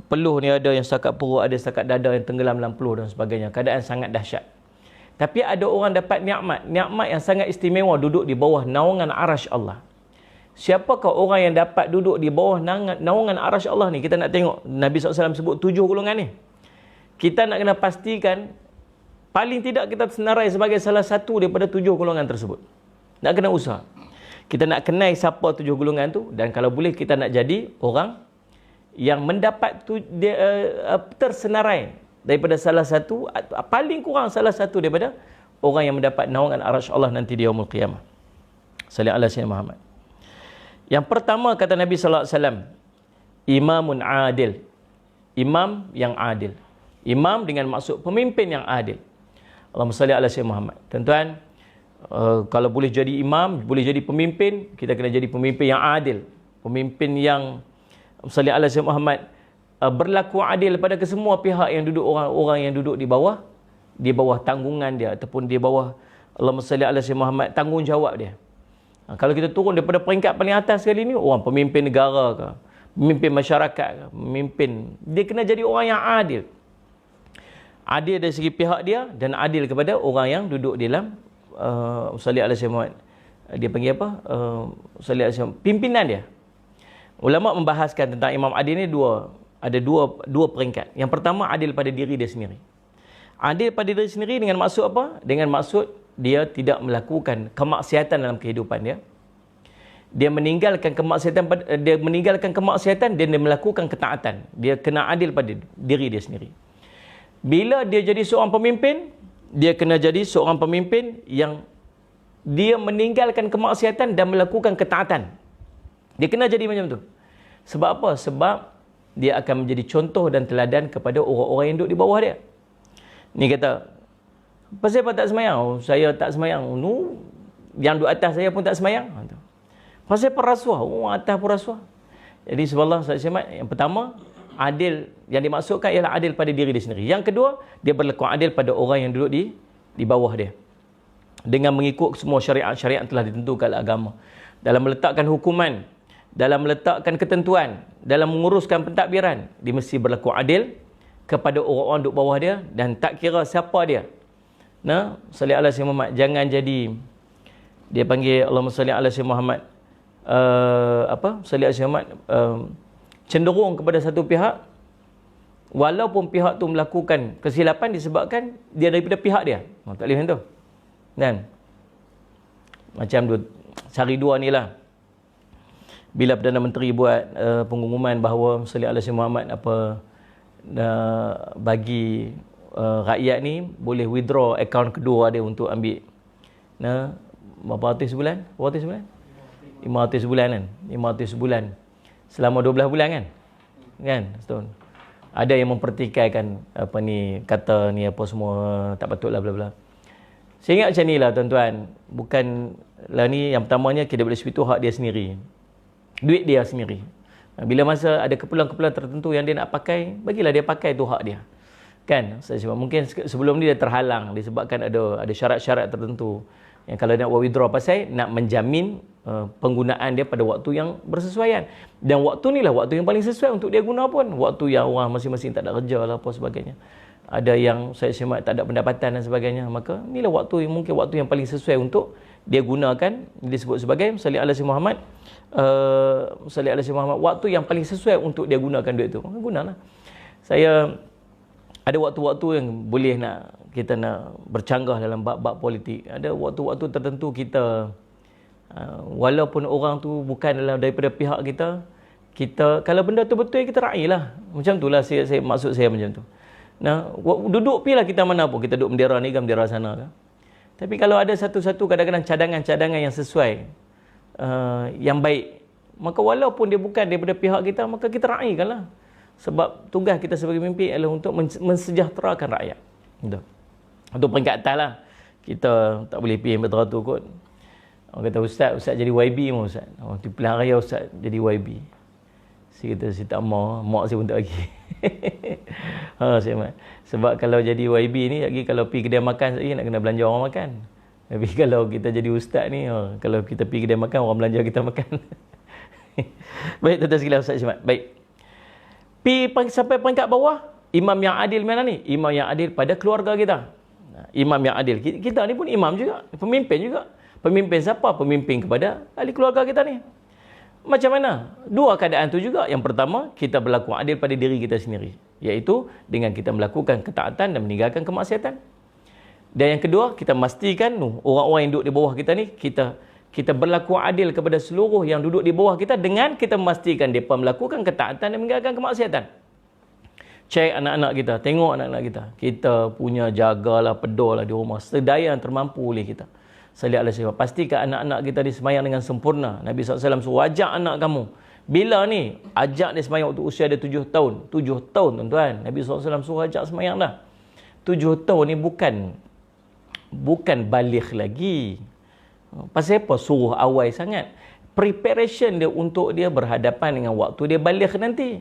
peluh ni ada yang setakat perut, ada setakat dada yang tenggelam dalam peluh dan sebagainya. Keadaan sangat dahsyat. Tapi ada orang dapat nikmat yang sangat istimewa, duduk di bawah naungan arasy Allah. Siapakah orang yang dapat duduk di bawah naungan arasy Allah ni? Kita nak tengok Nabi SAW sebut 7 golongan ni. Kita nak kena pastikan paling tidak kita senarai sebagai salah satu daripada 7 golongan tersebut. Nak kena usaha. Kita nak kenal siapa 7 golongan tu, dan kalau boleh kita nak jadi orang yang mendapat tersenarai daripada salah satu, paling kurang salah satu daripada orang yang mendapat naungan arasy Allah nanti di yaumul qiyamah. Sallallahu alaihi wasallam Muhammad. Yang pertama kata Nabi sallallahu alaihi wasallam, imamun adil. Imam yang adil. Imam dengan maksud pemimpin yang adil. Allahumma salli ala sayyidina Muhammad. Tuan-tuan, kalau boleh jadi imam, boleh jadi pemimpin, kita kena jadi pemimpin yang adil. Pemimpin yang salli ala sayyidina Muhammad, berlaku adil pada kesemua pihak yang duduk, orang-orang yang duduk di bawah tanggungan dia, ataupun di bawah Allahumma salli ala sayyidina Muhammad, tanggungjawab dia. Kalau kita turun daripada peringkat paling atas sekali ni, orang pemimpin negara ke, pemimpin masyarakat ke, pemimpin, dia kena jadi orang yang adil. Adil dari segi pihak dia, dan adil kepada orang yang duduk di dalam salli ala sayyidina Muhammad, dia panggil apa, salli ala sayyidina, pimpinan dia. Ulama membahaskan tentang imam adil ni ada dua peringkat. Yang pertama, adil pada diri dia sendiri. Adil pada diri sendiri dengan maksud apa? Dengan maksud dia tidak melakukan kemaksiatan dalam kehidupan dia. Dia meninggalkan kemaksiatan dan dia melakukan ketaatan. Dia kena adil pada diri dia sendiri. Bila dia jadi seorang pemimpin, dia kena jadi seorang pemimpin yang dia meninggalkan kemaksiatan dan melakukan ketaatan. Dia kena jadi macam tu. Sebab apa? Sebab dia akan menjadi contoh dan teladan kepada orang-orang yang duduk di bawah dia. Ni kata, pasal apa tak semayang? Oh, saya tak semayang. Yang duduk atas saya pun tak semayang. Pasal apa rasuah? Oh, atas pun rasuah. Jadi subhanallah, yang pertama, adil yang dimaksudkan ialah adil pada diri dia sendiri. Yang kedua, dia berlaku adil pada orang yang duduk di bawah dia, dengan mengikut semua syariat-syariat yang telah ditentukan oleh agama, dalam meletakkan hukuman, dalam meletakkan ketentuan, dalam menguruskan pentadbiran. Dia mesti berlaku adil kepada orang-orang duduk bawah dia, dan tak kira siapa dia. Nah, salli ala sayyidina Muhammad, jangan jadi, dia panggil Allahumma salli ala sayyidina Muhammad, salli ala sayyidina Muhammad, cenderung kepada satu pihak, walaupun pihak tu melakukan kesilapan disebabkan dia daripada pihak dia. Tak boleh macam tu. Dan macam tu, hari 2 ni lah, bila Perdana Menteri buat pengumuman bahawa salli ala sayyidina Muhammad bagi rakyat ni boleh withdraw akaun kedua dia untuk ambil berapa ratus sebulan? 500 sebulan kan? 500 sebulan selama 12 bulan kan? Setahun. Ada yang mempertikaikan kata ni apa semua tak patutlah bla bla. Saya ingat macam ni lah tuan-tuan. Bukanlah ni, yang pertamanya kita boleh sebut hak dia sendiri. Duit dia sendiri. Bila masa ada keperluan-keperluan tertentu yang dia nak pakai, bagilah dia pakai, tu hak dia. Kan? Sebab mungkin sebelum ni dia terhalang disebabkan ada syarat-syarat tertentu yang kalau nak withdraw pasal nak menjamin penggunaan dia pada waktu yang bersesuaian. Dan waktu ni lah waktu yang paling sesuai untuk dia guna pun. Waktu yang orang masing-masing tak ada kerja lah apa sebagainya. Ada yang saya semak tak ada pendapatan dan sebagainya. Maka inilah waktu yang mungkin waktu yang paling sesuai untuk dia gunakan. Disebut sebagai salli ala sayyidina Muhammad, salli ala sayyidina Muhammad, waktu yang paling sesuai untuk dia gunakan duit tu. Maka gunalah. Saya ada waktu-waktu yang boleh kita nak bercanggah dalam bab-bab politik. Ada waktu-waktu tertentu kita, walaupun orang tu bukan daripada pihak kita kalau benda tu betul, kita raihlah. Macam tu lah saya maksud saya macam tu. Duduk pilah kita mana pun, kita duduk bendera ni ke bendera sana ke. Tapi kalau ada satu-satu kadang-kadang cadangan-cadangan yang sesuai, yang baik, maka walaupun dia bukan daripada pihak kita, maka kita raihkanlah. Sebab tugas kita sebagai pemimpin adalah untuk mensejahterakan rakyat. Untuk peringkat atas lah. Kita tak boleh pergi beratur kot. Orang kata, Ustaz jadi YB mau Ustaz. Di pilihan raya Ustaz jadi YB. Saya kata, saya tak mau. Mak saya pun tak bagi. Sebab kalau jadi YB ni, lagi kalau pergi kedai makan lagi nak kena belanja orang makan. Tapi kalau kita jadi Ustaz ni, kalau kita pergi kedai makan, orang belanja kita makan. Baik, tuan-tuan sekalian, Ustaz Syamad. Baik. Sampai peringkat bawah, imam yang adil mana ni? Imam yang adil pada keluarga kita. Imam yang adil. Kita ni pun imam juga, pemimpin juga. Pemimpin siapa? Pemimpin kepada ahli keluarga kita ni. Macam mana? Dua keadaan tu juga. Yang pertama, kita berlaku adil pada diri kita sendiri, iaitu dengan kita melakukan ketaatan dan meninggalkan kemaksiatan. Dan yang kedua, kita memastikan orang-orang yang duduk di bawah kita ni, kita berlaku adil kepada seluruh yang duduk di bawah kita dengan kita memastikan mereka melakukan ketaatan dan meninggalkan kemaksiatan. Cek anak-anak kita, tengok anak-anak kita. Kita punya jagalah, pedolah di rumah sedaya yang termampu oleh kita. Sallallahu alaihi wasallam. Pastikan anak-anak kita disemayang dengan sempurna. Nabi SAW suruh ajak anak kamu. Bila ni? Ajak dia semayang waktu usia dia 7 tahun. 7 tahun tuan-tuan. Nabi SAW suruh ajak semayang dah. 7 tahun ni bukan balik lagi. Pasal apa suruh awal sangat? Preparation dia untuk dia berhadapan dengan waktu dia balik nanti.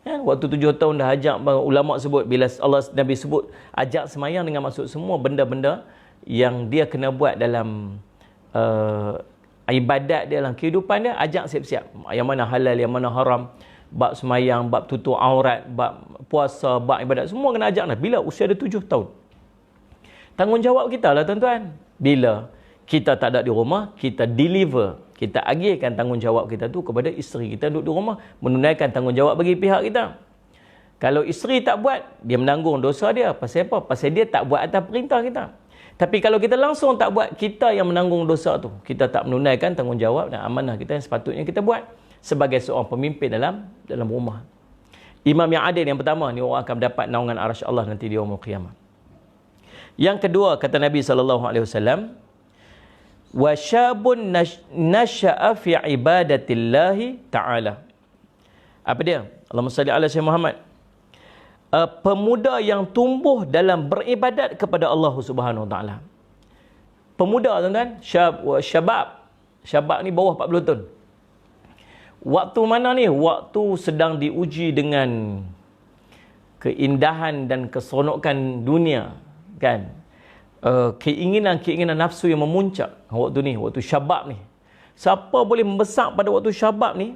Waktu 7 tahun dah ajak, ulama sebut, bila Allah Nabi sebut ajak semayang dengan maksud semua benda-benda yang dia kena buat dalam ibadat dia, dalam kehidupan dia, ajak siap-siap. Yang mana halal, yang mana haram, bab semayang, bab tutup aurat, bab puasa, bab ibadat, semua kena ajak dah. Bila usia dia 7 tahun. Tanggungjawab kita lah tuan-tuan. Bila kita tak ada di rumah, kita deliver, kita agihkan tanggungjawab kita tu kepada isteri kita duduk di rumah, menunaikan tanggungjawab bagi pihak kita. Kalau isteri tak buat, dia menanggung dosa dia. Pasal apa? Pasal dia tak buat atas perintah kita. Tapi kalau kita langsung tak buat, kita yang menanggung dosa tu. Kita tak menunaikan tanggungjawab dan amanah kita yang sepatutnya kita buat sebagai seorang pemimpin dalam rumah. Imam yang adil yang pertama ni, orang akan mendapat naungan arasy Allah nanti di yaumul qiyamah. Yang kedua, kata Nabi SAW, wa syabun nasha'a fi ibadatillahi ta'ala. Apa dia? Allahumma salli ala sayyidina Muhammad. Pemuda yang tumbuh dalam beribadat kepada Allah Subhanahu Wa Taala. Pemuda tuan-tuan, syabab ni bawah 40 tahun. Waktu mana ni? Waktu sedang diuji dengan keindahan dan keseronokan dunia, kan? Keinginan nafsu yang memuncak waktu ni, waktu syabab ni. Siapa boleh membesar pada waktu syabab ni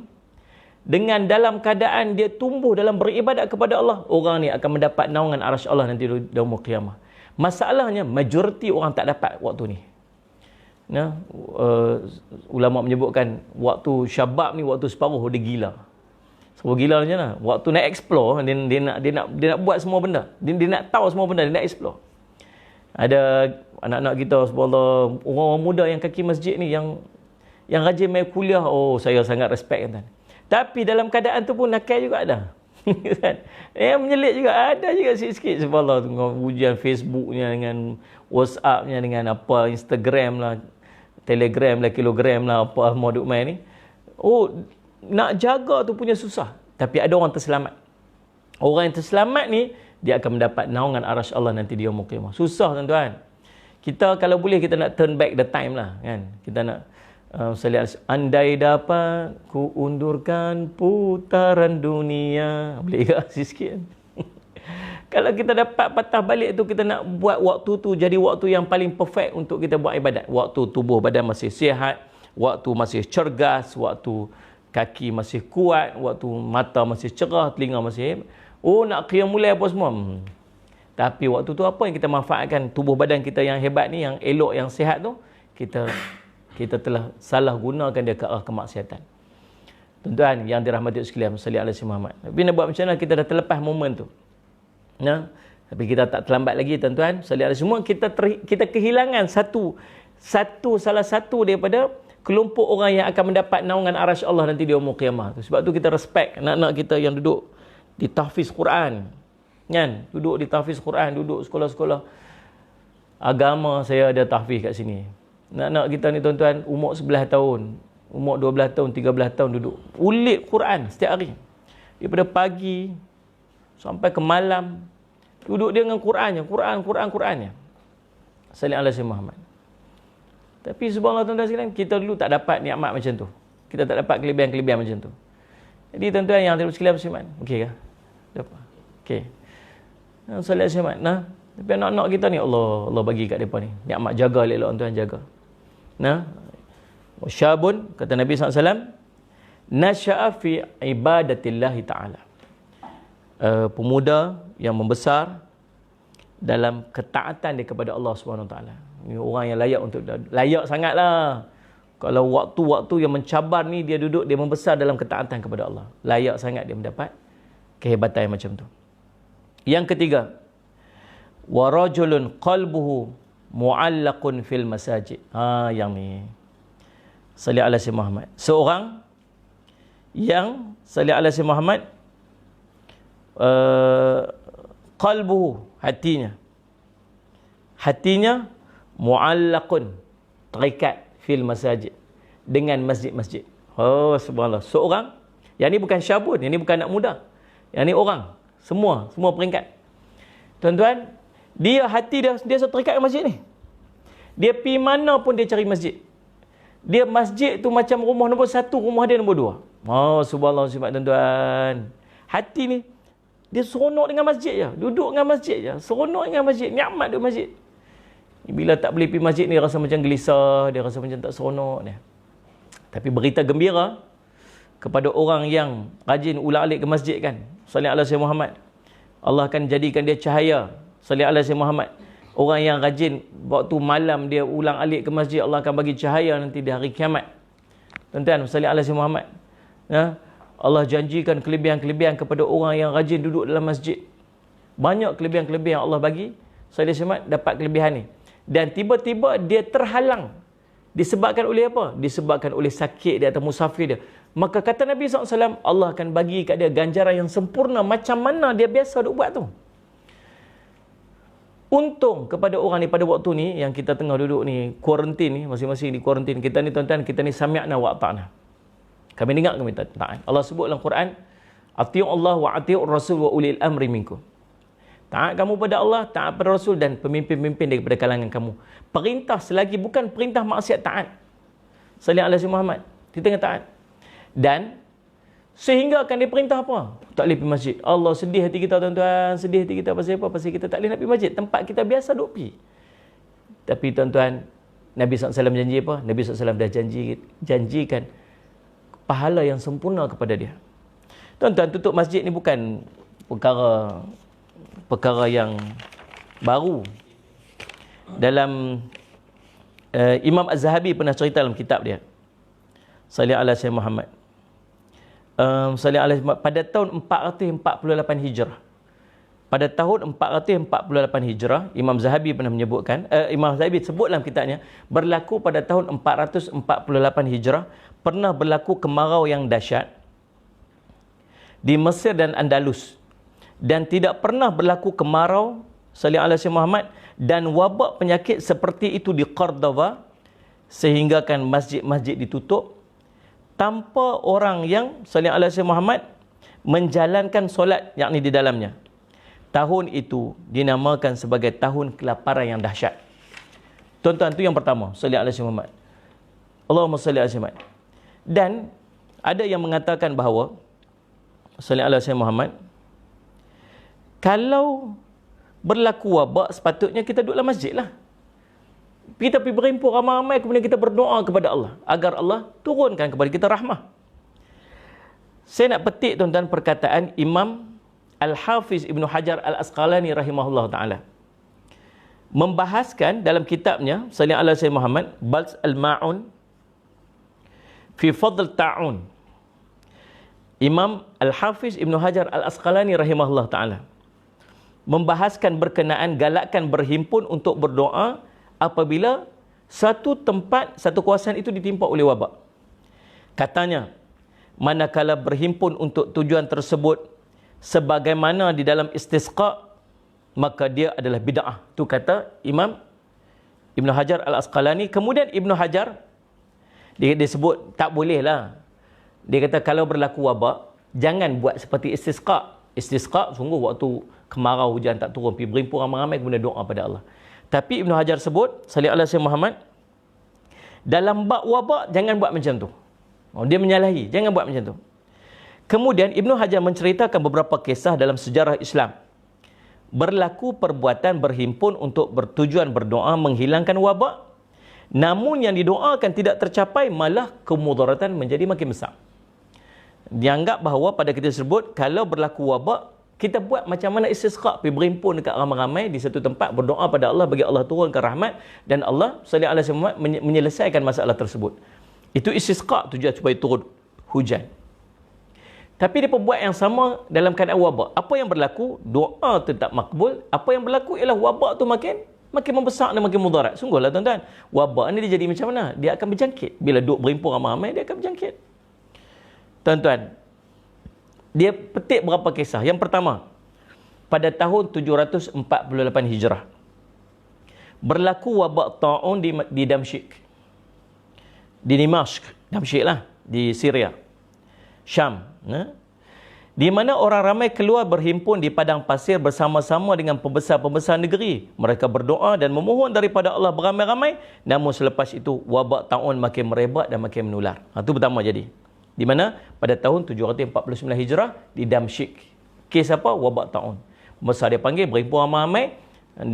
dengan dalam keadaan dia tumbuh dalam beribadat kepada Allah, orang ni akan mendapat naungan arasy Allah nanti di yaumul qiyamah. Masalahnya majoriti orang tak dapat waktu ni. Ulama menyebutkan waktu syabab ni waktu separuh dia gila. Separuh gila macam mana? Waktu nak explore, dia nak buat semua benda. Dia nak tahu semua benda, dia nak explore. Ada anak-anak kita, subhanallah, orang muda yang kaki masjid ni yang rajin main kuliah, saya sangat respect kan. Tapi dalam keadaan tu pun nakal juga ada. Yang menyelit juga ada juga sikit-sikit, subhanallah, dengan ujian Facebooknya, dengan WhatsAppnya, dengan apa, Instagram lah, Telegram lah, kilogram lah, apa mau duk main ni. Nak jaga tu punya susah. Tapi ada orang terselamat. Orang yang terselamat ni, dia akan mendapat naungan arasy Allah nanti di yaumul qiyamah. Susah tuan-tuan. Kita kalau boleh kita nak turn back the time lah, kan. Kita nak andai dapat ku undurkan putaran dunia. Boleh ke sikit? Kalau kita dapat patah balik tu, kita nak buat waktu tu jadi waktu yang paling perfect untuk kita buat ibadat. Waktu tubuh badan masih sihat, waktu masih cergas, waktu kaki masih kuat, waktu mata masih cerah, telinga masih nak qiyamul lail apa semua. Tapi waktu tu apa yang kita manfaatkan tubuh badan kita yang hebat ni, yang elok, yang sihat tu, kita telah salah gunakan dia ke arah kemaksiatan. Tuan-tuan yang dirahmati sekalian, sallallahu alaihi Muhammad. Tapi nak buat macam mana kita dah terlepas momen tu? Tapi kita tak terlambat lagi tuan-tuan, sallallahu alaihi semua kita kehilangan salah satu daripada kelompok orang yang akan mendapat naungan arasy Allah nanti di yaumul qiyamah. Sebab tu kita respect anak-anak kita yang duduk di tahfiz Quran, kan? Duduk di tahfiz Quran, duduk sekolah-sekolah agama. Saya ada tahfiz kat sini. Anak-anak kita ni tuan-tuan, umur 11 tahun, umur 12 tahun, 13 tahun duduk ulit Quran setiap hari. Daripada pagi sampai ke malam duduk dia dengan Qurannya. Sallallahu alaihi Muhammad. Tapi subhanallah tuan-tuan sekalian, kita dulu tak dapat nikmat macam tu. Kita tak dapat kelebihan-kelebihan macam tu. Jadi tuan-tuan yang terus sekalian bersemangat. Okey ke? Dapat. Okey. Sallallahu alaihi Muhammad. Tapi anak-anak kita ni Allah bagi kat depa ni. Nikmat, jaga elok tuan, jaga. Syabun, kata Nabi SAW, nasha'a fi ibadatillahi ta'ala. pemuda yang membesar dalam ketaatan dia kepada Allah SWT. Ini orang yang layak sangatlah. Kalau waktu-waktu yang mencabar ni dia duduk, dia membesar dalam ketaatan kepada Allah. Layak sangat dia mendapat kehebatan yang macam tu. Yang ketiga, wa rajulun qalbuhu mu'allaqun fil masajid. Yang ni. Salli ala Sayyidina Muhammad. Seorang yang salli ala Sayyidina Muhammad, qalbuhu, hatinya mu'allaqun, terikat fil masajid, dengan masjid-masjid. Oh, subhanallah. Seorang, yang ni bukan syabun, yang ni bukan anak muda. Yang ni orang, semua peringkat. Tuan-tuan, hati dia terikat dengan masjid ni. Dia pergi mana pun dia cari masjid. Dia masjid tu macam rumah nombor 1, rumah dia nombor 2. Oh, subhanallah, tuan-tuan. Hati ni, dia seronok dengan masjid je. Duduk dengan masjid je. Seronok dengan masjid. Nyamat duduk masjid. Bila tak boleh pergi masjid ni, rasa macam gelisah. Dia rasa macam tak seronok dia. Tapi berita gembira kepada orang yang rajin ulang-alik ke masjid kan. Salli ala Sayyidina Muhammad. Allah akan jadikan dia cahaya. Salli ala Sayyidina Muhammad. Orang yang rajin waktu malam dia ulang-alik ke masjid, Allah akan bagi cahaya nanti di hari kiamat. Tuan-tuan, salli ala Sayyidina Muhammad. Ya? Allah janjikan kelebihan-kelebihan kepada orang yang rajin duduk dalam masjid. Banyak kelebihan-kelebihan Allah bagi. Salli ala Sayyidina Muhammad dapat kelebihan ni. Dan tiba-tiba dia terhalang. Disebabkan oleh apa? Disebabkan oleh sakit dia atau musafir dia. Maka kata Nabi SAW, Allah akan bagi kat dia ganjaran yang sempurna macam mana dia biasa duk buat tu. Untung kepada orang ni pada waktu ni, yang kita tengah duduk ni, kuarantin ni, masing-masing di kuarantin. Kita ni tuan-tuan, kita ni sami'na wa ata'na. Kami dengar, kami taat. Allah sebut dalam Quran, ati'u Allah wa ati'ur Rasul wa ulil amri minkum. Taat kamu pada Allah, taat pada Rasul dan pemimpin-pemimpin daripada kalangan kamu. Perintah selagi bukan perintah maksiat, taat. Salli ala Sayyidina Muhammad. Kita tengah taat. Dan sehingga akan diperintah apa? Tak boleh pergi masjid. Allah, sedih hati kita tuan-tuan. Sedih hati kita pasal apa? Pasal kita tak boleh nak pergi masjid. Tempat kita biasa duk pergi. Tapi tuan-tuan, Nabi SAW janji apa? Nabi SAW dah janjikan pahala yang sempurna kepada dia. Tuan-tuan, tutup masjid ni bukan perkara yang baru. Dalam Imam Az-Zahabi pernah cerita dalam kitab dia, Salli ala Sayyidina Muhammad. Pada tahun 448 Hijrah. Pada tahun 448 Hijrah, Imam Zahabi pernah menyebutkan, Imam Zahabi sebut dalam kitabnya, berlaku pada tahun 448 Hijrah, pernah berlaku kemarau yang dahsyat di Mesir dan Andalus. Dan tidak pernah berlaku kemarau, salli ala Sayyidina Muhammad, dan wabak penyakit seperti itu di Cordoba, sehingga kan masjid-masjid ditutup tanpa orang yang, salli ala Sayyidina Muhammad, menjalankan solat yakni di dalamnya. Tahun itu dinamakan sebagai tahun kelaparan yang dahsyat. Tuan-tuan, itu yang pertama, salli ala Sayyidina Muhammad. Allahumma salli ala Sayyidina Muhammad. Dan ada yang mengatakan bahawa, salli ala Sayyidina Muhammad, kalau berlaku wabak, sepatutnya kita duduk dalam masjid lah. Kita pergi berhimpun ramai-ramai, kemudian kita berdoa kepada Allah agar Allah turunkan kepada kita rahmah. Saya nak petik tuan-tuan perkataan Imam Al-Hafiz Ibn Hajar Al-Asqalani rahimahullah ta'ala. Membahaskan dalam kitabnya, salli ala Sayyidina Muhammad, Balz Al-Ma'un fi Fadl Ta'un. Imam Al-Hafiz Ibn Hajar Al-Asqalani rahimahullah ta'ala membahaskan berkenaan galakkan berhimpun untuk berdoa apabila satu tempat, satu kawasan itu ditimpa oleh wabak. Katanya, manakala berhimpun untuk tujuan tersebut sebagaimana di dalam istisqa, maka dia adalah bid'ah. Itu kata Imam Ibn Hajar Al-Asqalani. Kemudian Ibn Hajar, dia sebut tak boleh lah. Dia kata kalau berlaku wabak, jangan buat seperti istisqa. Istisqa sungguh waktu kemarau, hujan tak turun, pergi berhimpun ramai-ramai kemudian doa pada Allah. Tapi Ibn Hajar sebut, salli ala Sayyidina Muhammad, dalam bab wabak jangan buat macam tu. Dia menyalahi, jangan buat macam tu. Kemudian Ibn Hajar menceritakan beberapa kisah dalam sejarah Islam. Berlaku perbuatan berhimpun untuk bertujuan berdoa menghilangkan wabak, namun yang didoakan tidak tercapai, malah kemudaratan menjadi makin besar. Dianggap bahawa pada ketika tersebut, kalau berlaku wabak, kita buat macam mana istisqa, pergi berhimpun dekat ramai-ramai di satu tempat, berdoa pada Allah bagi Allah turunkan rahmat dan Allah sallallahu alaihi wasallam menyelesaikan masalah tersebut. Itu istisqa, tujuan supaya turun hujan. Tapi dia buat yang sama dalam keadaan wabak. Apa yang berlaku? Doa tetap makbul. Apa yang berlaku ialah wabak tu makin membesar dan makin mudarat. Sungguhlah tuan-tuan, wabak ni dia jadi macam mana? Dia akan berjangkit. Bila duk berhimpun ramai-ramai, dia akan berjangkit. Tuan-tuan, dia petik berapa kisah. Yang pertama, pada tahun 748 Hijrah, berlaku wabak ta'un di Damsyik. Di Dimashq, Damsyik lah, di Syria, Syam. Di mana orang ramai keluar berhimpun di padang pasir bersama-sama dengan pembesar-pembesar negeri. Mereka berdoa dan memohon daripada Allah beramai-ramai. Namun selepas itu, wabak ta'un makin merebak dan makin menular. Itu pertama jadi. Di mana pada tahun 749 Hijrah di Damsyik. Kes apa? Wabak ta'un. Pembesar dia panggil, berhimpun ramai-ramai,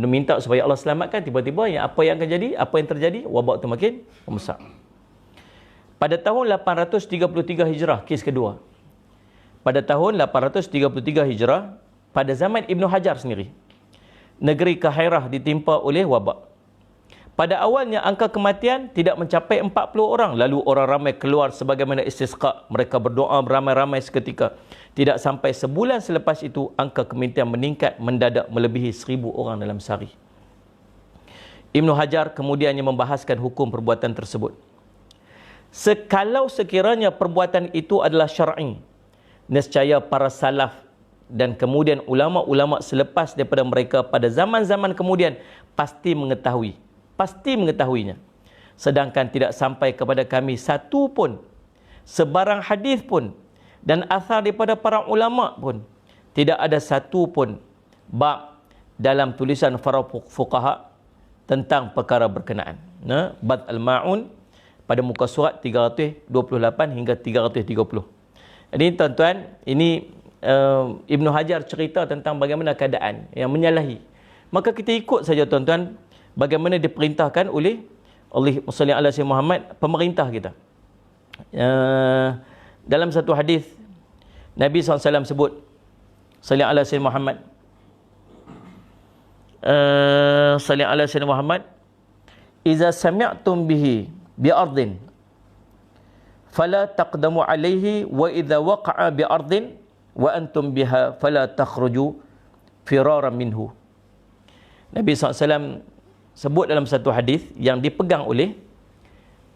minta supaya Allah selamatkan. Tiba-tiba apa yang akan jadi? Apa yang terjadi? Wabak itu makin membesar. Pada tahun 833 Hijrah, kes kedua. Pada tahun 833 Hijrah, pada zaman Ibn Hajar sendiri, negeri Kahirah ditimpa oleh wabak. Pada awalnya, angka kematian tidak mencapai 40 orang. Lalu orang ramai keluar sebagaimana istisqa. Mereka berdoa beramai-ramai seketika. Tidak sampai sebulan selepas itu, angka kematian meningkat mendadak melebihi 1000 orang dalam sehari. Ibn Hajar kemudiannya membahaskan hukum perbuatan tersebut. Sekalau sekiranya perbuatan itu adalah syar'i, nescaya para salaf dan kemudian ulama-ulama selepas daripada mereka pada zaman-zaman kemudian pasti mengetahuinya. Sedangkan tidak sampai kepada kami satu pun, sebarang hadis pun dan asar daripada para ulama pun. Tidak ada satu pun bab dalam tulisan para fuqaha tentang perkara berkenaan. Bad al-Ma'un pada muka surat 328 hingga 330. Jadi tuan-tuan, ini Ibn Hajar cerita tentang bagaimana keadaan yang menyalahi. Maka kita ikut saja tuan-tuan bagaimana diperintahkan oleh sallallahu alaihi wasallam Muhammad, pemerintah kita. Dalam satu hadis Nabi SAW sebut, sallallahu alaihi wasallam Muhammad, sallallahu alaihi wasallam Muhammad, "Iza sami'tum bihi bi'ardin fala taqdamu alaihi wa idza waqa'a bi'ardin wa antum biha fala takhruju firaran minhu." Nabi SAW sebut dalam satu hadis yang dipegang oleh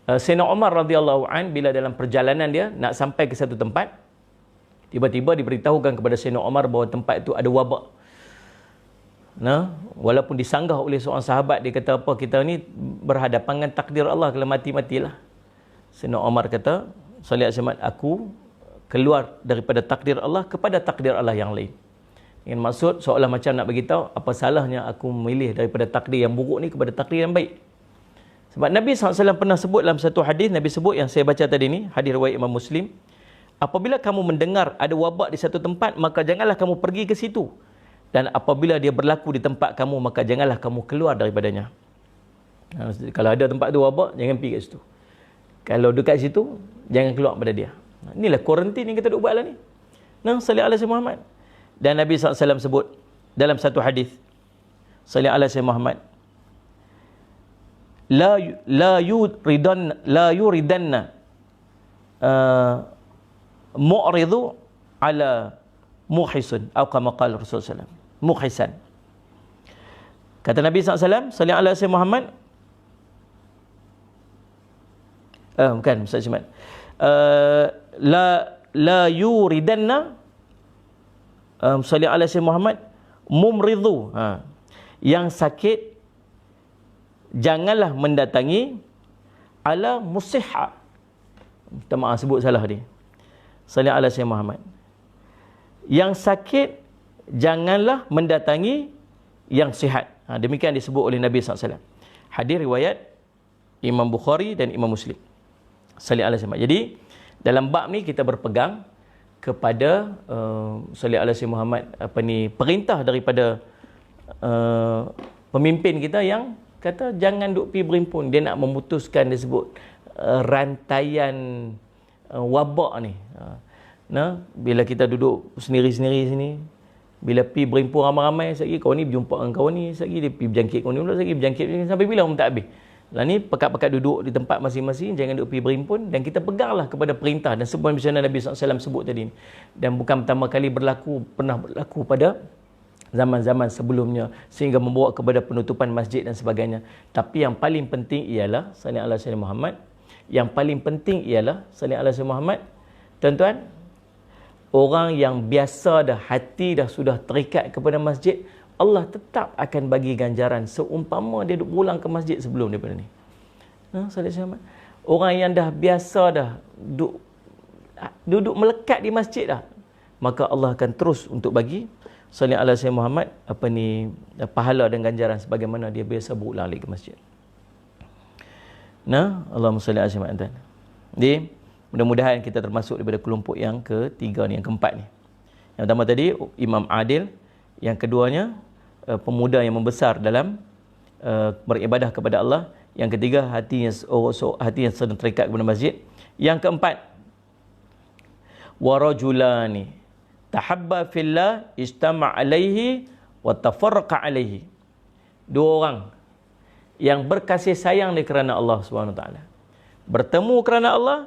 Sayyidina Umar radhiyallahu an, bila dalam perjalanan dia nak sampai ke satu tempat, tiba-tiba diberitahukan kepada Sayyidina Umar bahawa tempat itu ada wabak. Walaupun disanggah oleh seorang sahabat, dia kata apa, kita ni berhadapan dengan takdir Allah, kalau mati-matilah. Sayyidina Umar kata, sallallahu alaihi wasallam, aku keluar daripada takdir Allah kepada takdir Allah yang lain. Dengan maksud seolah macam nak beritahu, apa salahnya aku memilih daripada takdir yang buruk ni kepada takdir yang baik. Sebab Nabi SAW pernah sebut dalam satu hadis, Nabi sebut yang saya baca tadi ni, hadis riwayat Imam Muslim, apabila kamu mendengar ada wabak di satu tempat, maka janganlah kamu pergi ke situ. Dan apabila dia berlaku di tempat kamu, maka janganlah kamu keluar daripadanya. Kalau ada tempat tu wabak, jangan pergi kat situ. Kalau dekat situ, jangan keluar pada dia. Inilah kuarantin yang kita duk buat lah ni. Sallallahu alaihi Muhammad. Dan Nabi SAW sebut dalam satu hadis, sallallahu alaihi Muhammad, la yuridanna mu'ridu ala muhisun, atau kama qala Rasulullah SAW, muhisan. Kata Nabi SAW, sallallahu alaihi Muhammad, bukan Ustaz Simat, la yuridanna, sallallahu alaihi Muhammad, mumridhu, yang sakit janganlah mendatangi, ala musihha, minta maaf sebut salah dia, sallallahu alaihi Muhammad, yang sakit janganlah mendatangi yang sihat. Demikian disebut oleh Nabi SAW. Hadis riwayat Imam Bukhari dan Imam Muslim, sallallahu alaihi wasallam. Jadi dalam bab ni kita berpegang kepada sallallahu alaihi Muhammad, perintah daripada pemimpin kita yang kata jangan duk pergi berhimpun. Dia nak memutuskan, dia sebut rantaian wabak ni. Bila kita duduk sendiri-sendiri sini, Bila pergi berimpun ramai-ramai, sekali kau ni berjumpa dengan kau ni, sekali dia pergi berjangkit kau ni pula, sekali berjangkit sampai bila orang tak habis. Lah ni pekat-pekat duduk di tempat masing-masing, jangan duduk pergi berimpun, dan kita peganglah kepada perintah dan sebagaimana macam Nabi SAW sebut tadi. Dan bukan pertama kali pernah berlaku pada zaman-zaman sebelumnya sehingga membawa kepada penutupan masjid dan sebagainya. Tapi yang paling penting ialah sallallahu alaihi wasallam Muhammad. Yang paling penting ialah sallallahu alaihi wasallam Muhammad. Tuan-tuan, orang yang biasa dah, hati dah sudah terikat kepada masjid, Allah tetap akan bagi ganjaran seumpama dia duduk pulang ke masjid sebelum daripada ni. Orang yang dah biasa dah duduk melekat di masjid dah, maka Allah akan terus untuk bagi sallallahu alaihi wasallam Muhammad pahala dan ganjaran sebagaimana dia biasa berulang lagi ke masjid. Allahumma salli ala Muhammad. Jadi mudah-mudahan kita termasuk daripada kelompok yang ketiga ni, yang keempat ni. Yang pertama tadi imam adil, yang keduanya pemuda yang membesar dalam beribadah kepada Allah, yang ketiga hati yang sedang terikat kepada masjid, yang keempat warajulani tahabba fillah istama' alaihi wa tafarraqa alaihi. Dua orang yang berkasih sayang kerana Allah SWT, bertemu kerana Allah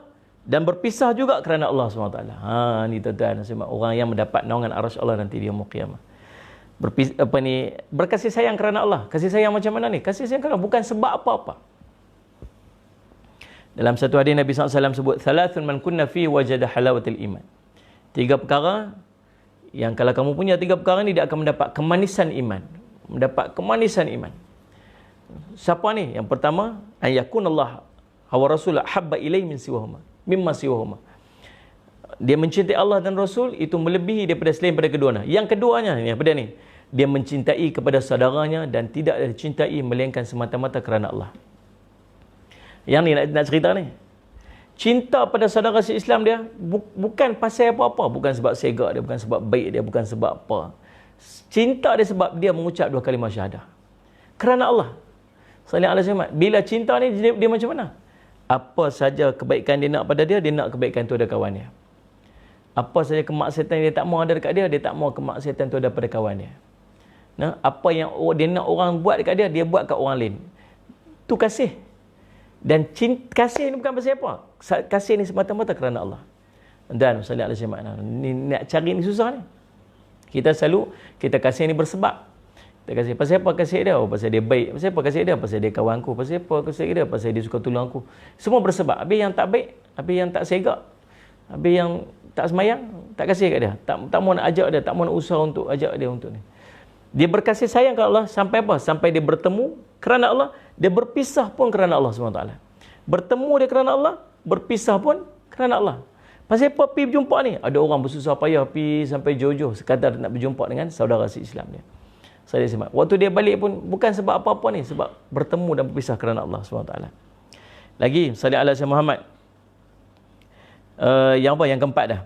dan berpisah juga kerana Allah SWT. Ni tuan-tuan, orang yang mendapat naungan arsy Allah nanti di yaumul qiyamah. Berkasih sayang kerana Allah. Kasih sayang macam mana ni? Kasih sayang kerana bukan sebab apa-apa. Dalam satu hadis Nabi SAW sebut, thalathun man kunna fi wajada halawatil iman. 3 perkara yang kalau kamu punya 3 perkara ni, dia akan mendapat kemanisan iman. Mendapat kemanisan iman. Siapa ni? Yang pertama, an yakunallah wa rasul habba ilai min siwahuma, mimma siwahuma. Dia mencintai Allah dan Rasul itu melebihi daripada selain pada keduanya. Yang keduanya ni, apa dia ni? Dia mencintai kepada saudaranya dan tidak dicintai melainkan semata-mata kerana Allah. Yang ni nak cerita ni. Cinta pada saudara se-Islam dia bukan pasal apa-apa, bukan sebab segak dia, bukan sebab baik dia, bukan sebab apa. Cinta dia sebab dia mengucap 2 kalimah syahadah. Kerana Allah. Sallallahu alaihi wasallam. Bila cinta ni dia macam mana? Apa saja kebaikan dia nak pada dia nak kebaikan tu ada kawan dia. Apa saja kemaksiatan dia tak mau ada dekat dia tak mau kemaksiatan tu ada pada kawan dia. Apa yang dia nak orang buat dekat dia buat kat orang lain. Tu kasih. Dan kasih ni bukan pasal apa. Kasih ni semata-mata kerana Allah. Dan sallallahu alaihi wasallam, ni nak cari ni susah ni. Kita kasih ni bersebab. Kita kasih pasal apa kasih dia? Pasal dia baik. Pasal apa kasih dia? Pasal dia kawan aku. Pasal apa kasih dia? Pasal dia suka tolong aku. Semua bersebab. Habis yang tak baik, habis yang tak segak, habis yang tak semayang, tak kasih kat dia. Tak mau nak ajak dia, tak mau nak usaha untuk ajak dia untuk ni. Dia berkasih sayang kepada Allah sampai apa? Sampai dia bertemu kerana Allah, dia berpisah pun kerana Allah SWT. Bertemu dia kerana Allah, berpisah pun kerana Allah. Pasal apa pergi berjumpa ni? Ada orang bersusah payah pergi sampai jauh-jauh sekadar nak berjumpa dengan saudara se-Islam dia. Waktu dia balik pun bukan sebab apa-apa ni, sebab bertemu dan berpisah kerana Allah SWT. Lagi, sallallahu alaihi wasallam Muhammad. Yang apa? Yang keempat dah.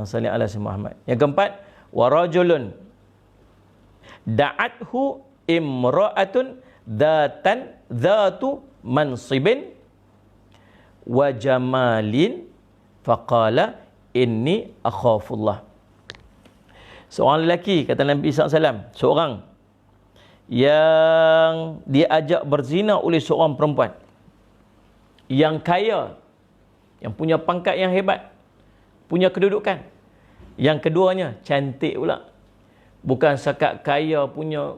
Sallallahu alaihi wasallam Muhammad. Yang keempat, warajulun da'athu imra'atun dhatu mansibin wa jamalin faqala inni akhafullah. Seorang lelaki, kata Nabi SAW, seorang yang diajak berzina oleh seorang perempuan yang kaya, yang punya pangkat yang hebat, punya kedudukan. Yang keduanya cantik pula. Bukan sekat kaya, punya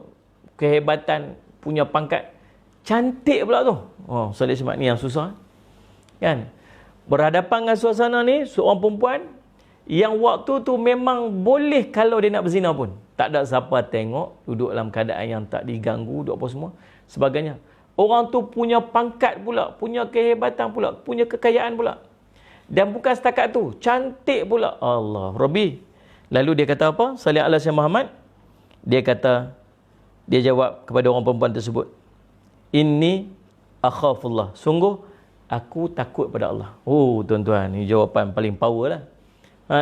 kehebatan, punya pangkat, cantik pula tu. Salih semak ni yang susah. Kan? Berhadapan dengan suasana ni, seorang perempuan yang waktu tu memang boleh kalau dia nak berzina pun. Tak ada siapa tengok, duduk dalam keadaan yang tak diganggu, duduk apa semua, sebagainya. Orang tu punya pangkat pula, punya kehebatan pula, punya kekayaan pula. Dan bukan setakat tu, cantik pula. Allah, Rabbi. Lalu dia kata apa? Sallallahu alaihi wasallam Muhammad. Dia kata, dia jawab kepada orang perempuan tersebut, inni akhafullah. Sungguh, aku takut pada Allah. Oh, tuan-tuan, ni jawapan paling power lah.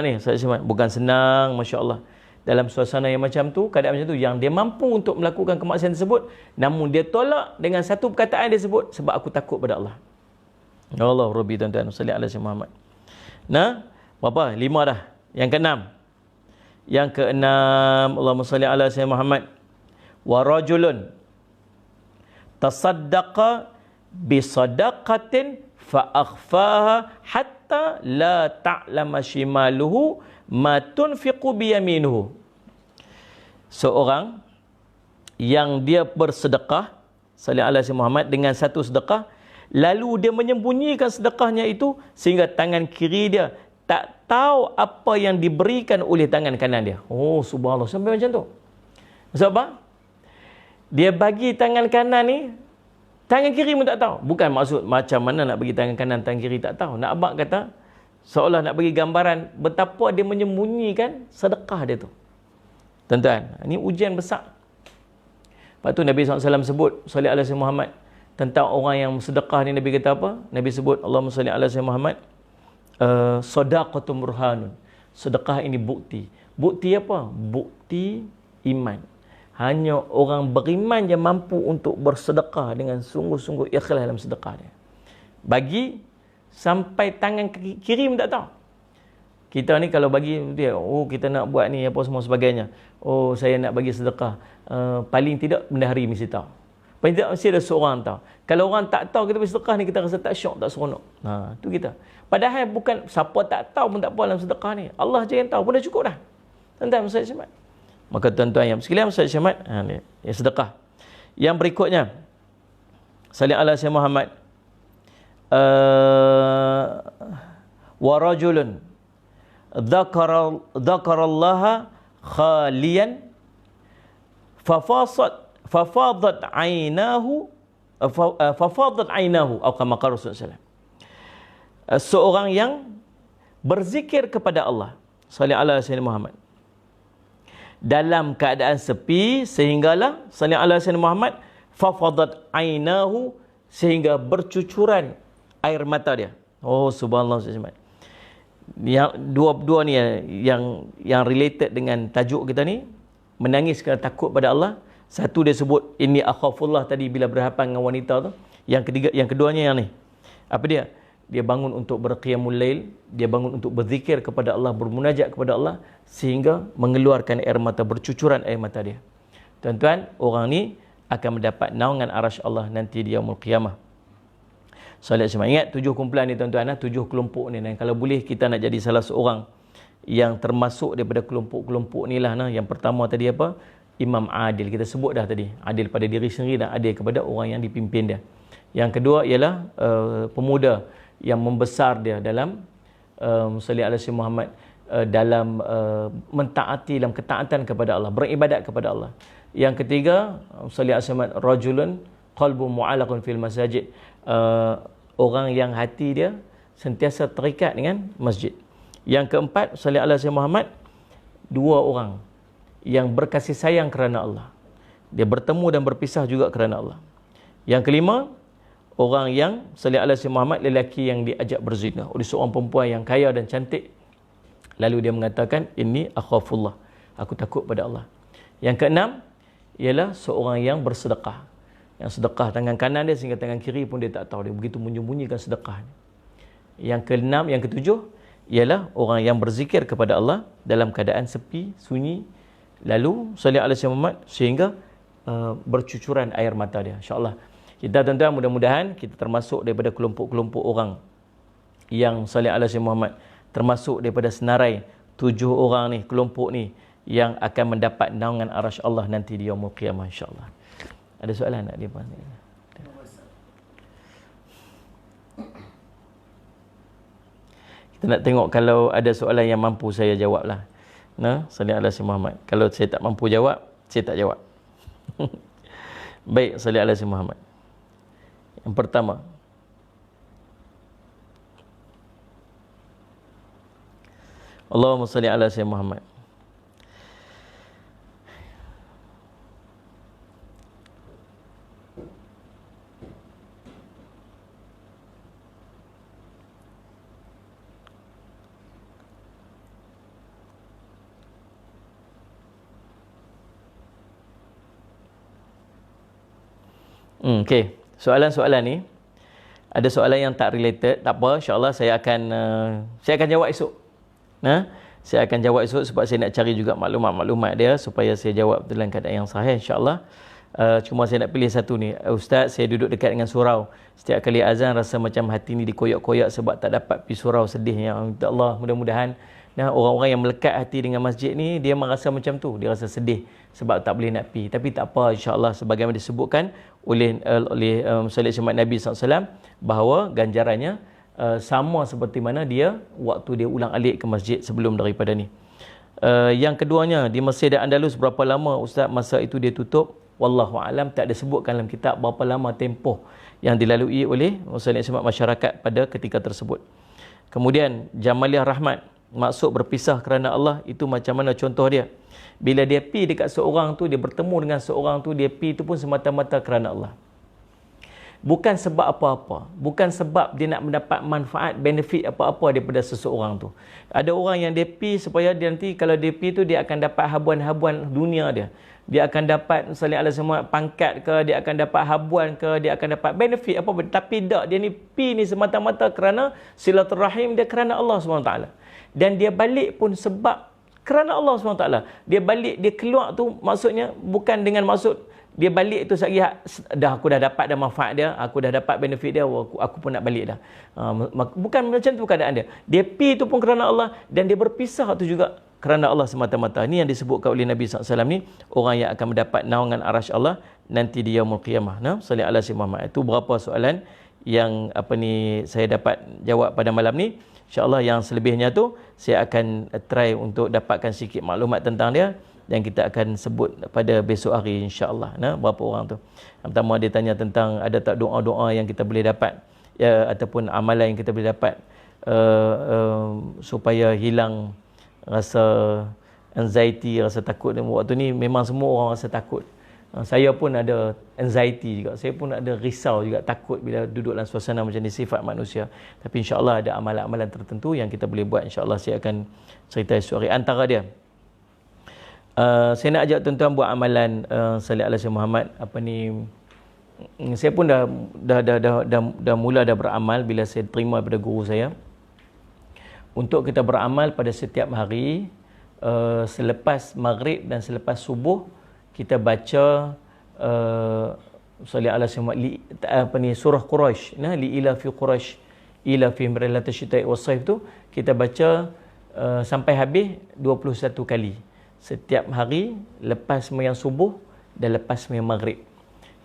Ni, saya bukan senang, Masya Allah. Dalam suasana yang macam tu, keadaan macam tu, yang dia mampu untuk melakukan kemaksiatan tersebut, namun dia tolak dengan satu perkataan dia sebut, sebab aku takut pada Allah. Ya Allah, Rabbi, tuan-tuan, sallallahu alaihi wasallam Muhammad. Berapa? 5 dah. Yang keenam. Yang keenam, Allahumma salli ala sayyidina Muhammad. Wa rajulun tasaddaqa bi sadaqatin fa akhfaha hatta la ta'lama shimaluhu ma tunfiqu bi yaminuhu. Seorang yang dia bersedekah, salli ala sayyidina Muhammad, dengan satu sedekah, lalu dia menyembunyikan sedekahnya itu sehingga tangan kiri dia tak tahu apa yang diberikan oleh tangan kanan dia. Oh, subhanallah, sampai macam tu. Sebab apa? Dia bagi tangan kanan ni, tangan kiri pun tak tahu. Bukan maksud macam mana nak bagi tangan kanan, tangan kiri tak tahu. Nak abang kata, seolah nak bagi gambaran betapa dia menyembunyikan sedekah dia tu. Tuan-tuan, ini ujian besar. Lepas tu Nabi SAW sebut, salli ala sayyidina Muhammad, tentang orang yang sedekah ni. Nabi kata apa? Nabi sebut, Allahumma salli ala sayyidina Muhammad, sadaqatum burhanun. Sedekah ini bukti. Bukti apa? Bukti iman. Hanya orang beriman yang mampu untuk bersedekah dengan sungguh-sungguh ikhlas dalam sedekah dia. Bagi sampai tangan kiri pun tak tahu. Kita ni kalau bagi dia, oh kita nak buat ni apa semua sebagainya. Oh saya nak bagi sedekah. Paling tidak bendahari mesti tahu. Paling tidak mesti ada seorang tahu. Kalau orang tak tahu kita bagi sedekah ni, kita rasa tak syok, tak seronok. Tu kita. Padahal bukan siapa tak tahu pun tak apa dalam sedekah ni. Allah je yang tahu pun dah cukup dah. Tuan-tuan, Ustaz Syamad. Maka tuan-tuan yang sekalian, Ustaz Syamad, yang sedekah. Yang berikutnya, salli ala sayyidina Muhammad. Wa rajulun dzakarallaha khaliyan fafadat aynahu atau kama qala Rasulullah. Seorang yang berzikir kepada Allah, salli ala sayyidina Muhammad, dalam keadaan sepi, sehinggalah salli ala sayyidina Muhammad, fafadat aynahu, sehingga bercucuran air mata dia. Oh subhanallah. Yang dua-dua ni yang related dengan tajuk kita ni, menangis kerana takut pada Allah. Satu dia sebut inni akhafullah tadi bila berhadapan dengan wanita tu. Yang keduanya yang ni. Apa dia? Dia bangun untuk berqiyamul lail, dia bangun untuk berzikir kepada Allah, bermunajat kepada Allah, sehingga mengeluarkan air mata, bercucuran air mata dia. Tuan-tuan, orang ni akan mendapat naungan arasy Allah nanti di yaumul qiyamah. Solat semua. Ingat 7 kumpulan ni tuan-tuan, 7 kelompok ni. Dan kalau boleh kita nak jadi salah seorang yang termasuk daripada kelompok-kelompok ni lah. Yang pertama tadi apa? Imam adil. Kita sebut dah tadi. Adil pada diri sendiri dan adil kepada orang yang dipimpin dia. Yang kedua ialah pemuda yang membesar dia dalam salli ala sayyidina Muhammad, dalam mentaati, dalam ketaatan kepada Allah, beribadat kepada Allah. Yang ketiga, salli ala sayyidina Muhammad, rajulun qalbu mu'allaqun fil masajid, orang yang hati dia sentiasa terikat dengan masjid. Yang keempat, salli ala sayyidina Muhammad, dua orang yang berkasih sayang kerana Allah. Dia bertemu dan berpisah juga kerana Allah. Yang kelima, orang yang salli ala sayyidina Muhammad, lelaki yang diajak berzina oleh seorang perempuan yang kaya dan cantik. Lalu dia mengatakan, inni akhafullah, aku takut pada Allah. Yang keenam ialah seorang yang bersedekah. Yang sedekah tangan kanan dia sehingga tangan kiri pun dia tak tahu. Dia begitu menyembunyikan sedekah. Yang keenam, yang ketujuh ialah orang yang berzikir kepada Allah dalam keadaan sepi, sunyi. Lalu salli ala sayyidina Muhammad sehingga bercucuran air mata dia. InsyaAllah. Kita tuan-tuan, mudah-mudahan kita termasuk daripada kelompok-kelompok orang yang salli ala sayyidina Muhammad, termasuk daripada senarai 7 orang ni, kelompok ni, yang akan mendapat naungan arasy Allah nanti di yaumul qiyamah, insya-Allah. Ada soalan tak dia? Kita nak tengok kalau ada soalan yang mampu saya jawablah. Salli ala sayyidina Muhammad. Kalau saya tak mampu jawab, saya tak jawab. Baik, salli ala sayyidina Muhammad. Yang pertama, Allahumma salli ala sayyidina Muhammad. Okey, soalan-soalan ni ada soalan yang tak related, tak apa, insya-Allah saya akan jawab esok. Saya akan jawab esok sebab saya nak cari juga maklumat-maklumat dia supaya saya jawab dalam keadaan yang sahih, insya-Allah. Cuma saya nak pilih satu ni. Ustaz, saya duduk dekat dengan surau. Setiap kali azan rasa macam hati ni dikoyak-koyak sebab tak dapat pergi surau, sedihnya. Allah, mudah-mudahan orang-orang yang melekat hati dengan masjid ni, dia merasa macam tu. Dia rasa sedih sebab tak boleh nak pergi. Tapi tak apa, insya-Allah, sebagaimana disebutkan oleh Salih Sumat Nabi SAW, bahawa ganjarannya sama seperti mana dia waktu dia ulang alik ke masjid sebelum daripada ni. Yang keduanya, di Mesir dan Andalus berapa lama Ustaz masa itu dia tutup? Wallahu alam, tak ada sebutkan dalam kitab berapa lama tempoh yang dilalui oleh Muslim masyarakat pada ketika tersebut. Kemudian Jamaliyah Rahmat, maksud berpisah kerana Allah itu macam mana contoh dia? Bila dia pi dekat seorang tu, dia bertemu dengan seorang tu, dia pi tu pun semata-mata kerana Allah. Bukan sebab apa-apa, bukan sebab dia nak mendapat manfaat, benefit apa-apa daripada seseorang tu. Ada orang yang dia pi supaya dia nanti kalau dia pi tu dia akan dapat habuan-habuan dunia dia. Dia akan dapat misalnya ala semua pangkat ke, dia akan dapat habuan ke, dia akan dapat benefit apa-apa. Tapi tak, dia ni pi ni semata-mata kerana silaturahim dia, kerana Allah SWT. Dan dia balik pun sebab kerana Allah SWT. Dia balik, dia keluar tu maksudnya bukan dengan maksud dia balik tu sekali dah aku dah dapat dah manfaat dia, aku dah dapat benefit dia, aku pun nak balik dah. Bukan macam tu keadaan dia. Dia pi tu pun kerana Allah dan dia berpisah tu juga kerana Allah semata-mata. Ini yang disebutkan oleh Nabi SAW ni, orang yang akan mendapat naungan arasy Allah nanti di yaumul qiyamah. Salli ala sayyidina Muhammad. Itu berapa soalan yang saya dapat jawab pada malam ni. InsyaAllah yang selebihnya tu saya akan try untuk dapatkan sikit maklumat tentang dia dan kita akan sebut pada besok hari, insya-Allah. Berapa orang tu. Yang pertama dia tanya tentang ada tak doa-doa yang kita boleh dapat ya, ataupun amalan yang kita boleh dapat supaya hilang rasa anxiety, rasa takut. Dan waktu ni memang semua orang rasa takut. Saya pun ada anxiety juga. Saya pun ada risau juga, takut bila duduk dalam suasana macam ni, sifat manusia. Tapi insya-Allah ada amalan-amalan tertentu yang kita boleh buat. Insya-Allah saya akan cerita esok hari. Antara dia saya nak ajak tuan-tuan buat amalan salih ala Sayyidina Muhammad. Saya pun dah mula beramal bila saya terima daripada guru saya untuk kita beramal pada setiap hari selepas maghrib dan selepas subuh kita baca salih ala Sayyidina Muhammad surah Quraisy, li ila fi Quraisy ila fi rihlati syita'i was saif tu kita baca sampai habis 21 kali setiap hari lepas sembahyang subuh dan lepas sembahyang maghrib.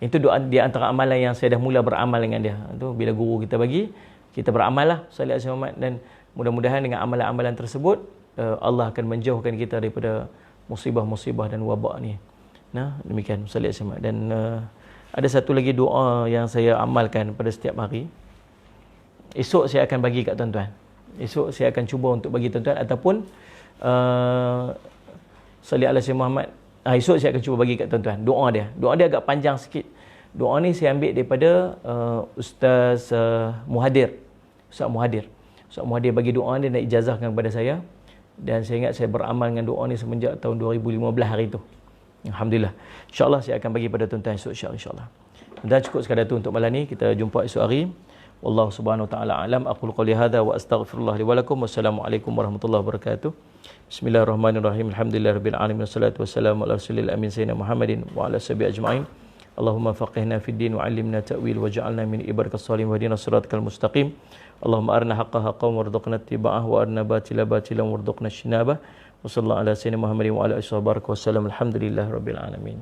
Itu doa di antara amalan yang saya dah mula beramal dengan dia. Itu bila guru kita bagi, kita beramal lah salih alaihi wasallam, dan mudah-mudahan dengan amalan-amalan tersebut Allah akan menjauhkan kita daripada musibah-musibah dan wabak ni. Demikian salih alaihi wasallam. Dan ada satu lagi doa yang saya amalkan pada setiap hari. Esok saya akan bagi kat tuan-tuan. Esok saya akan cuba untuk bagi tuan-tuan ataupun salih ala Sayyidina Muhammad. Esok saya akan cuba bagi kat tuan-tuan doa dia. Doa dia agak panjang sikit. Doa ni saya ambil daripada Ustaz Muhadir. Ustaz Muhadir bagi doa dia dan ijazahkan kepada saya. Dan saya ingat saya beramal dengan doa ni semenjak tahun 2015 hari tu. Alhamdulillah. InsyaAllah saya akan bagi pada tuan-tuan esok, insyaAllah. Dan cukup sekadar tu untuk malam ni. Kita jumpa esok hari. Wallahu subhanahu wa ta'ala alam. Aqulu qawli hadha wa astaghfirullah li wa lakum. Wassalamualaikum warahmatullahi wabarakatuh. Bismillahirrahmanirrahim. Alhamdulillahirabbil alamin. Wassalatu wassalamu ala rasulil amin sayyidina Muhammadin wa ala sahbihi ajma'in. Allahumma faqihna fid din wa 'allimna ta'wil wa ja'alna min ibadikas salihin wa hdina siratal mustaqim. Allahumma arina haqqan haqqan warzuqna ittiba'ah wa arina batila batilan warzuqna ijtinabah. Wa sallallahu ala sayyidina Muhammadin wa ala alihi wa sahbihi wasallam. Alhamdulillahirabbil alamin.